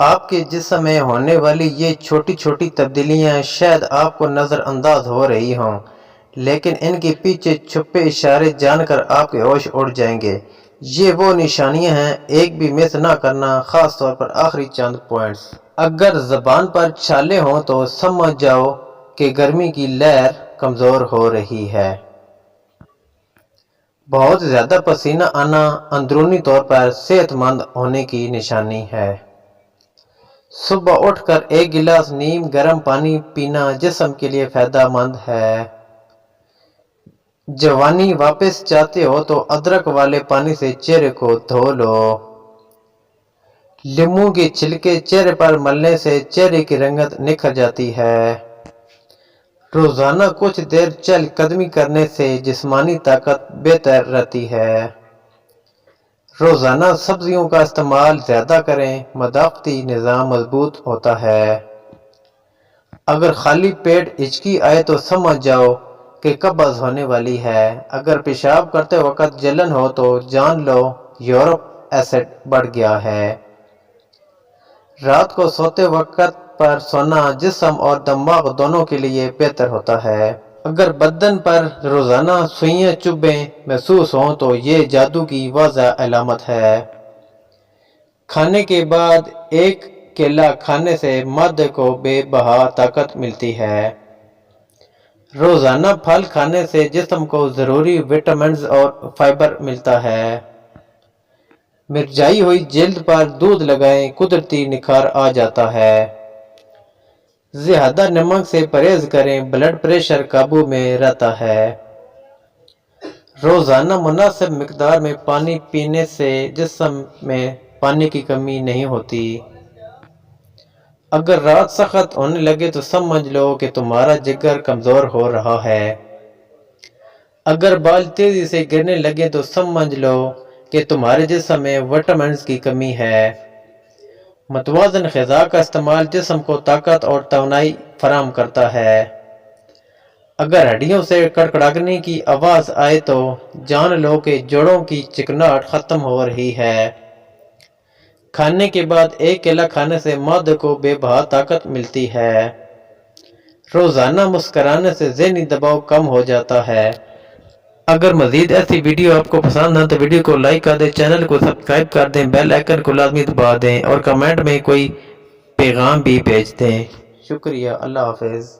آپ کے جسم میں ہونے والی یہ چھوٹی چھوٹی تبدیلیاں شاید آپ کو نظر انداز ہو رہی ہوں، لیکن ان کے پیچھے چھپے اشارے جان کر آپ کے ہوش اڑ جائیں گے۔ یہ وہ نشانیاں ہیں، ایک بھی مس نہ کرنا، خاص طور پر آخری چند پوائنٹس۔ اگر زبان پر چھالے ہوں تو سمجھ جاؤ کہ گرمی کی لہر کمزور ہو رہی ہے۔ بہت زیادہ پسینہ آنا اندرونی طور پر صحت مند ہونے کی نشانی ہے۔ صبح اٹھ کر ایک گلاس نیم گرم پانی پینا جسم کے لیے فائدہ مند ہے۔ جوانی واپس چاہتے ہو تو ادرک والے پانی سے چہرے کو دھو لو۔ لیموں کے چھلکے چہرے پر ملنے سے چہرے کی رنگت نکھر جاتی ہے۔ روزانہ کچھ دیر چہل قدمی کرنے سے جسمانی طاقت بہتر رہتی ہے۔ روزانہ سبزیوں کا استعمال زیادہ کریں، مدافعتی نظام مضبوط ہوتا ہے۔ اگر خالی پیٹ ہچکی آئے تو سمجھ جاؤ کہ قبض ہونے والی ہے۔ اگر پیشاب کرتے وقت جلن ہو تو جان لو یورک ایسڈ بڑھ گیا ہے۔ رات کو سوتے وقت پر سونا جسم اور دماغ دونوں کے لیے بہتر ہوتا ہے۔ اگر بدن پر روزانہ سوئیاں چبھیں محسوس ہوں تو یہ جادو کی واضح علامت ہے۔ کھانے کے بعد ایک کیلا کھانے سے معدے کو بے بہا طاقت ملتی ہے۔ روزانہ پھل کھانے سے جسم کو ضروری وٹامنز اور فائبر ملتا ہے۔ مرجھائی ہوئی جلد پر دودھ لگائیں، قدرتی نکھار آ جاتا ہے۔ زیادہ نمک سے پرہیز کریں، بلڈ پریشر قابو میں رہتا ہے۔ روزانہ مناسب مقدار میں پانی پینے سے جسم میں پانی کی کمی نہیں ہوتی۔ اگر رات سخت ہونے لگے تو سمجھ لو کہ تمہارا جگر کمزور ہو رہا ہے۔ اگر بال تیزی سے گرنے لگے تو سمجھ لو کہ تمہارے جسم میں وٹامنز کی کمی ہے۔ متوازن غذا کا استعمال جسم کو طاقت اور توانائی فراہم کرتا ہے۔ اگر ہڈیوں سے کڑکڑانے کی آواز آئے تو جان لو کہ جوڑوں کی چکناہٹ ختم ہو رہی ہے۔ کھانے کے بعد ایک کیلا کھانے سے معدے کو بے بہا طاقت ملتی ہے۔ روزانہ مسکرانے سے ذہنی دباؤ کم ہو جاتا ہے۔ اگر مزید ایسی ویڈیو آپ کو پسند ہے تو ویڈیو کو لائک کر دیں، چینل کو سبسکرائب کر دیں، بیل آئیکن کو لازمی دبا دیں اور کمنٹ میں کوئی پیغام بھی بھیج دیں۔ شکریہ، اللہ حافظ۔